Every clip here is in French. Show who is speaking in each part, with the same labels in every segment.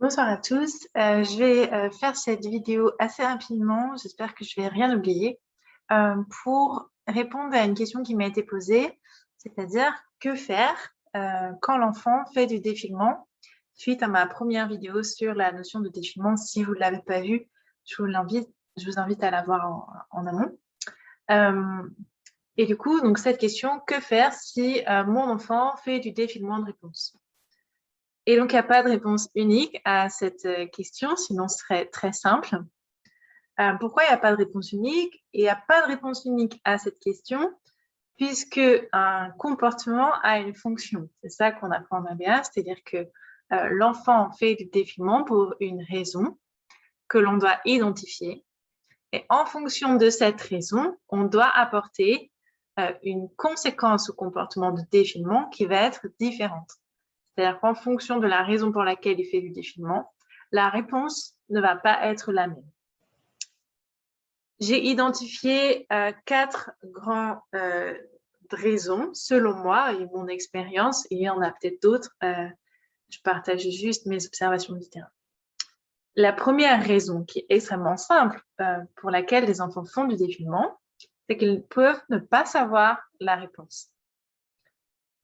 Speaker 1: Bonsoir à tous. Je vais faire cette vidéo assez rapidement. J'espère que je vais rien oublier pour répondre à une question qui m'a été posée, c'est-à-dire que faire quand l'enfant fait du défilement suite à ma première vidéo sur la notion de défilement. Si vous ne l'avez pas vue, je vous invite à la voir en amont. Et du coup, donc cette question, que faire si mon enfant fait du défilement de réponse? Et donc, il n'y a pas de réponse unique à cette question, sinon ce serait très simple. Pourquoi il n'y a pas de réponse unique? Il n'y a pas de réponse unique à cette question, puisque un comportement a une fonction. C'est ça qu'on apprend en ABA, c'est-à-dire que l'enfant fait du défilement pour une raison que l'on doit identifier. Et en fonction de cette raison, on doit apporter une conséquence au comportement de défilement qui va être différente. C'est-à-dire qu'en fonction de la raison pour laquelle il fait du défilement, la réponse ne va pas être la même. J'ai identifié 4 grandes raisons, selon moi et mon expérience, et il y en a peut-être d'autres. Je partage juste mes observations du terrain. La première raison, qui est extrêmement simple, pour laquelle les enfants font du défilement, c'est qu'ils peuvent ne pas savoir la réponse.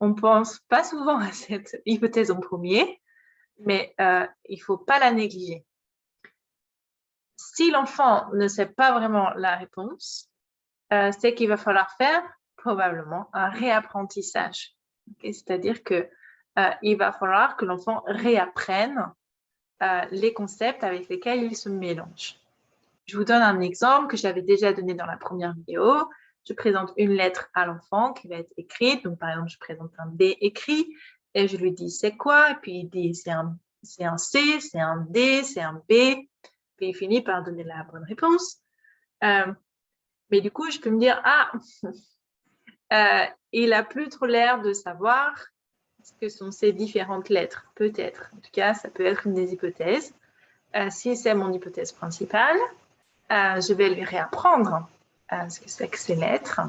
Speaker 1: On ne pense pas souvent à cette hypothèse en premier, mais il ne faut pas la négliger. Si l'enfant ne sait pas vraiment la réponse, c'est qu'il va falloir faire probablement un réapprentissage. Okay? C'est-à-dire qu'il va falloir que l'enfant réapprenne les concepts avec lesquels il se mélange. Je vous donne un exemple que j'avais déjà donné dans la première vidéo. Je présente une lettre à l'enfant qui va être écrite. Donc, par exemple, je présente un B écrit et je lui dis c'est quoi? Et puis il dit c'est un C, c'est un D, c'est un B. Puis il finit par donner la bonne réponse. Mais du coup, je peux me dire il n'a plus trop l'air de savoir ce que sont ces différentes lettres. Peut-être. En tout cas, ça peut être une des hypothèses. Si c'est mon hypothèse principale, je vais lui réapprendre ce que c'est que ces lettres,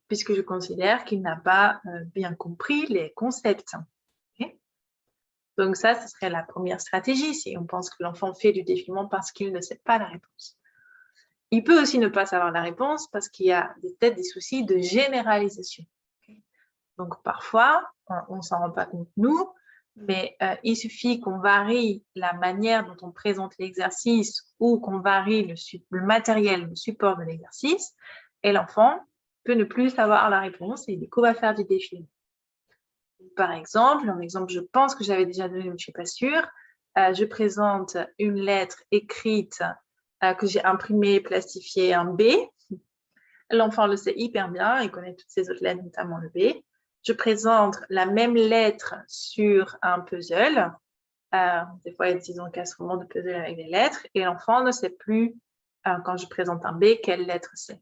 Speaker 1: puisque je considère qu'il n'a pas bien compris les concepts. Okay? Donc ça, ce serait la première stratégie, si on pense que l'enfant fait du défilement parce qu'il ne sait pas la réponse. Il peut aussi ne pas savoir la réponse parce qu'il y a peut-être des soucis de généralisation. Okay? Donc parfois, on ne s'en rend pas compte nous, mais il suffit qu'on varie la manière dont on présente l'exercice ou qu'on varie le matériel, le support de l'exercice, et l'enfant peut ne plus savoir la réponse et du coup va faire du défilement. Par exemple, un exemple je pense que j'avais déjà donné, mais je ne suis pas sûre, je présente une lettre écrite que j'ai imprimée, plastifiée en B. L'enfant le sait hyper bien, il connaît toutes ces autres lettres, notamment le B. Je présente la même lettre sur un puzzle. Des fois, ils ont casse vraiment de puzzle avec des lettres et l'enfant ne sait plus, quand je présente un B, quelle lettre c'est.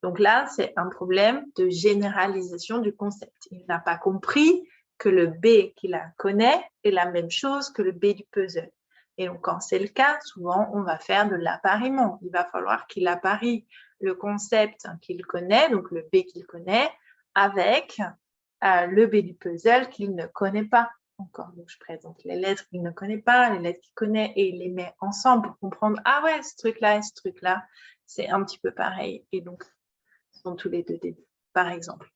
Speaker 1: Donc là, c'est un problème de généralisation du concept. Il n'a pas compris que le B qu'il connaît est la même chose que le B du puzzle. Et donc, quand c'est le cas, souvent, on va faire de l'appariement. Il va falloir qu'il apparie le concept qu'il connaît, donc le B qu'il connaît, avec le B du puzzle qu'il ne connaît pas encore. Donc, je présente les lettres qu'il ne connaît pas, les lettres qu'il connaît, et il les met ensemble pour comprendre, ah ouais, ce truc-là et ce truc-là, c'est un petit peu pareil. Et donc, ce sont tous les deux des deux, par exemple.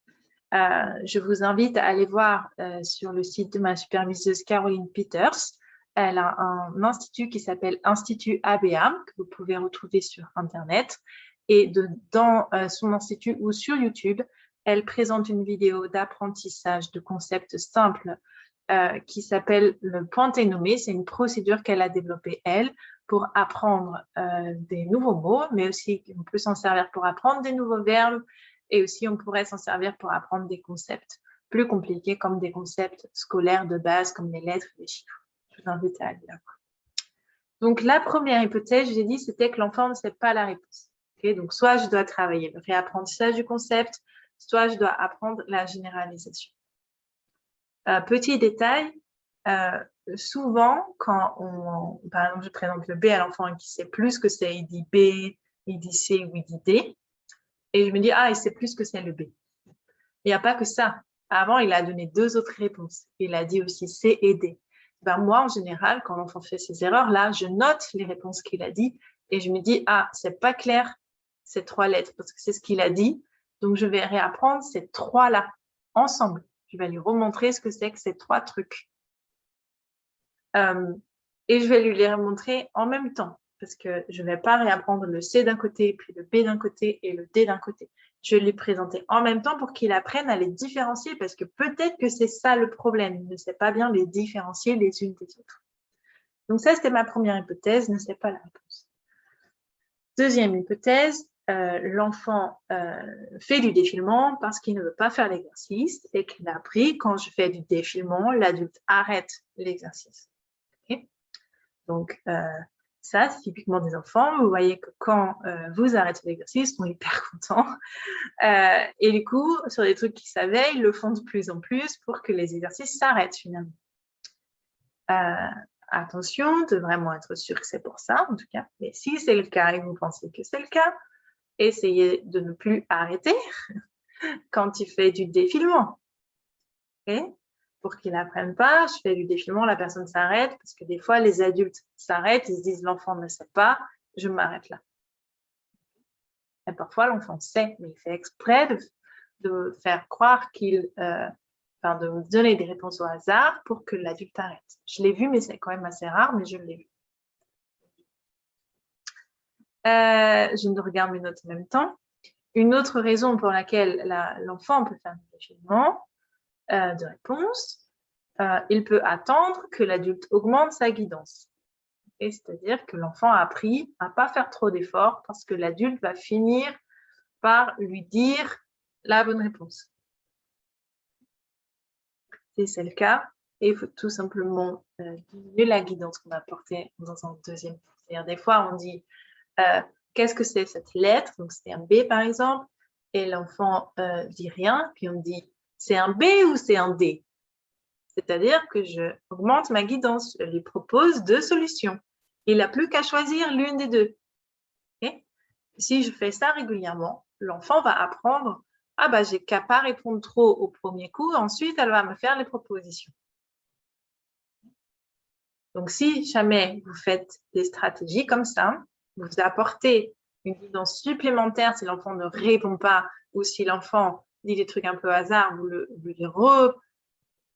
Speaker 1: Je vous invite à aller voir sur le site de ma superviseuse Caroline Peters. Elle a un institut qui s'appelle Institut ABA, que vous pouvez retrouver sur Internet. Et dans son institut ou sur YouTube, elle présente une vidéo d'apprentissage de concepts simples qui s'appelle le pointé nommé. C'est une procédure qu'elle a développée, elle, pour apprendre des nouveaux mots, mais aussi on peut s'en servir pour apprendre des nouveaux verbes, et aussi on pourrait s'en servir pour apprendre des concepts plus compliqués comme des concepts scolaires de base comme les lettres et les chiffres. Je vous invite à aller la voir. Donc la première hypothèse, je vous ai dit, c'était que l'enfant ne sait pas la réponse. Okay? Donc soit je dois travailler le réapprentissage du concept, soit je dois apprendre la généralisation. Petit détail, souvent, quand par exemple, je présente le B à l'enfant qui sait plus que c'est, il dit B, il dit C ou il dit D, et je me dis, ah, il sait plus que c'est le B. Il n'y a pas que ça. Avant, il a donné 2 autres réponses. Il a dit aussi C et D. Ben, moi, en général, quand l'enfant fait ces erreurs-là, je note les réponses qu'il a dit et je me dis, ah, c'est pas clair ces 3 lettres parce que c'est ce qu'il a dit. Donc, je vais réapprendre ces 3-là ensemble. Je vais lui remontrer ce que c'est que ces 3 trucs. Et je vais lui les remontrer en même temps parce que je ne vais pas réapprendre le C d'un côté, puis le B d'un côté et le D d'un côté. Je vais lui présenter en même temps pour qu'il apprenne à les différencier parce que peut-être que c'est ça le problème. Il ne sait pas bien les différencier les unes des autres. Donc ça, c'était ma première hypothèse, ne sait pas la réponse. Deuxième hypothèse, l'enfant fait du défilement parce qu'il ne veut pas faire l'exercice et qu'il a appris, quand je fais du défilement, l'adulte arrête l'exercice. Okay? Donc, ça, c'est typiquement des enfants. Vous voyez que quand vous arrêtez l'exercice, ils sont hyper contents. Et du coup, sur des trucs qu'ils savaient, ils le font de plus en plus pour que les exercices s'arrêtent finalement. Attention de vraiment être sûr que c'est pour ça, en tout cas. Mais si c'est le cas et vous pensez que c'est le cas, essayez de ne plus arrêter quand il fait du défilement. Okay? Pour qu'ils n'apprennent pas, je fais du défilement, la personne s'arrête, parce que des fois, les adultes s'arrêtent, ils se disent l'enfant ne sait pas, je m'arrête là. Et parfois, l'enfant sait, mais il fait exprès de faire croire de vous donner des réponses au hasard pour que l'adulte arrête. Je l'ai vu, mais c'est quand même assez rare, mais je l'ai vu. Je ne regarde mes notes en même temps. Une autre raison pour laquelle l'enfant peut faire un défilement de réponse, il peut attendre que l'adulte augmente sa guidance. C'est-à-dire que l'enfant a appris à ne pas faire trop d'efforts parce que l'adulte va finir par lui dire la bonne réponse. Si c'est le cas, il faut tout simplement diminuer la guidance qu'on a apportée dans un deuxième temps. C'est-à-dire, des fois, on dit qu'est-ce que c'est cette lettre? Donc, c'est un B, par exemple, et l'enfant dit rien, puis on dit c'est un B ou c'est un D? C'est-à-dire que je augmente ma guidance, je lui propose 2 solutions. Il n'a plus qu'à choisir l'une des 2. Okay? Si je fais ça régulièrement, l'enfant va apprendre ah bah j'ai qu'à pas répondre trop au premier coup, ensuite elle va me faire les propositions. Donc si jamais vous faites des stratégies comme ça, vous apportez une guidance supplémentaire si l'enfant ne répond pas ou si l'enfant dit des trucs un peu hasard, vous lui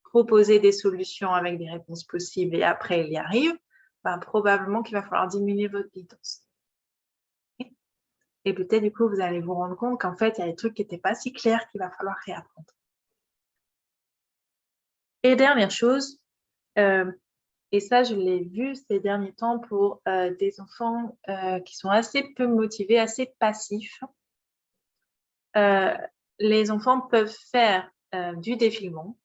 Speaker 1: proposez des solutions avec des réponses possibles et après il y arrive, ben, probablement qu'il va falloir diminuer votre guidance. Et peut-être, du coup, vous allez vous rendre compte qu'en fait, il y a des trucs qui n'étaient pas si clairs qu'il va falloir réapprendre. Et dernière chose, et ça, je l'ai vu ces derniers temps pour des enfants qui sont assez peu motivés, assez passifs. Les enfants peuvent faire du défilement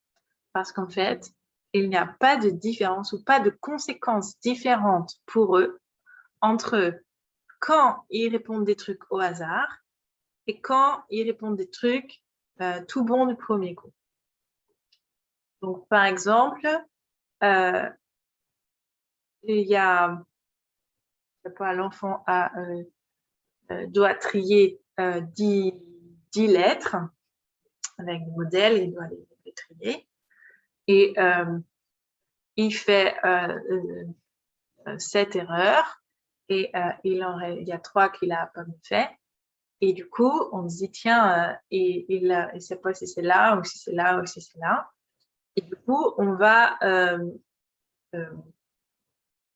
Speaker 1: parce qu'en fait, il n'y a pas de différence ou pas de conséquences différentes pour eux entre quand ils répondent des trucs au hasard et quand ils répondent des trucs tout bons du premier coup. Donc, par exemple, il y a, je sais pas, l'enfant doit trier 10 lettres avec des modèles, il doit les trier. Et il fait 7 erreurs et il y a 3 qu'il n'a pas fait. Et du coup, on se dit, tiens, il ne sait pas si c'est là ou si c'est là ou si c'est là. Et du coup, on va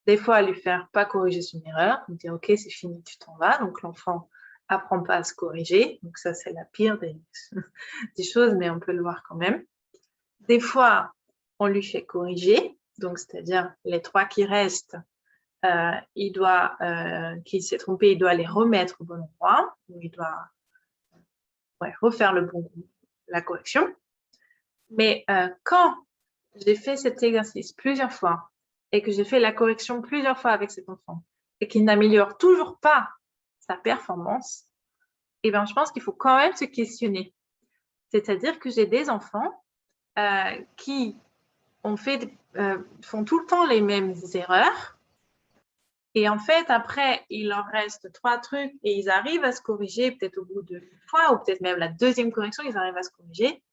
Speaker 1: des fois lui faire pas corriger son erreur, on dit, ok, c'est fini, tu t'en vas. Donc, l'enfant apprend pas à se corriger. Donc, ça, c'est la pire des choses, mais on peut le voir quand même. Des fois, on lui fait corriger. Donc, c'est-à-dire, les 3 qui restent, qu'il s'est trompé, il doit les remettre au bon endroit. Il doit refaire la correction. Mais quand j'ai fait cet exercice plusieurs fois et que j'ai fait la correction plusieurs fois avec cet enfant et qu'il n'améliore toujours pas sa performance, eh bien, je pense qu'il faut quand même se questionner. C'est-à-dire que j'ai des enfants qui font tout le temps les mêmes erreurs. Et en fait, après, il leur reste 3 trucs et ils arrivent à se corriger peut-être au bout de 1 fois ou peut-être même la 2e correction, ils arrivent à se corriger.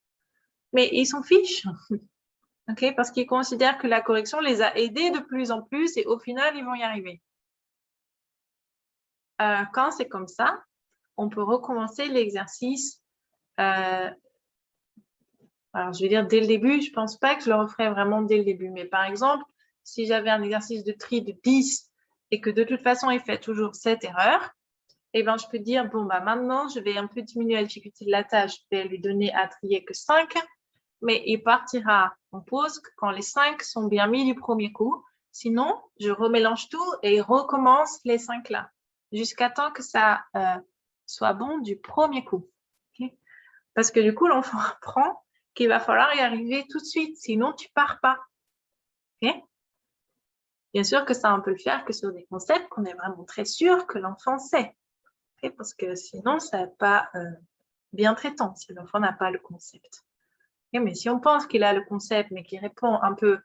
Speaker 1: Mais ils s'en fichent, okay, parce qu'ils considèrent que la correction les a aidés de plus en plus et au final, ils vont y arriver. Quand c'est comme ça, on peut recommencer l'exercice. Alors, je vais dire dès le début, je ne pense pas que je le referai vraiment dès le début. Mais par exemple, si j'avais un exercice de tri de 10 et que de toute façon, il fait toujours cette erreur, eh ben, je peux dire, bon, bah, maintenant, je vais un peu diminuer la difficulté de la tâche. Je vais lui donner à trier que 5, mais il partira en pause quand les 5 sont bien mis du premier coup. Sinon, je remélange tout et il recommence les 5 là, jusqu'à temps que ça soit bon du premier coup. Okay? Parce que du coup, l'enfant apprend qu'il va falloir y arriver tout de suite, sinon tu pars pas. Okay? Bien sûr que ça, on peut le faire que sur des concepts qu'on est vraiment très sûr que l'enfant sait. Okay? Parce que sinon, ça n'est pas bien traitant si l'enfant n'a pas le concept. Okay? Mais si on pense qu'il a le concept, mais qu'il répond un peu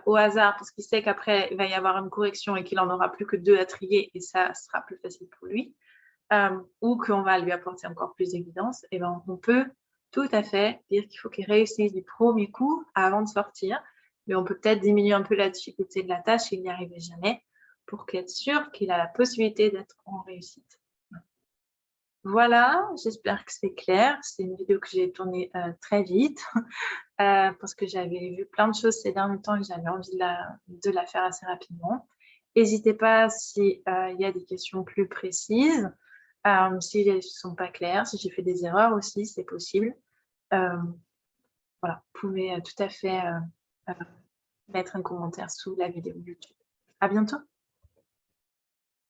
Speaker 1: au hasard, parce qu'il sait qu'après, il va y avoir une correction et qu'il n'en aura plus que 2 à trier, et ça sera plus facile pour lui, ou qu'on va lui apporter encore plus d'évidence, et ben, on peut tout à fait dire qu'il faut qu'il réussisse du premier coup avant de sortir, mais on peut peut-être diminuer un peu la difficulté de la tâche s'il n'y arrivait jamais, pour qu'être sûr qu'il a la possibilité d'être en réussite. Voilà, j'espère que c'est clair. C'est une vidéo que j'ai tournée très vite parce que j'avais vu plein de choses ces derniers temps et que j'avais envie de la faire assez rapidement. N'hésitez pas s'il y a des questions plus précises, si elles ne sont pas claires, si j'ai fait des erreurs aussi, c'est possible. Voilà, vous pouvez tout à fait mettre un commentaire sous la vidéo YouTube. À bientôt.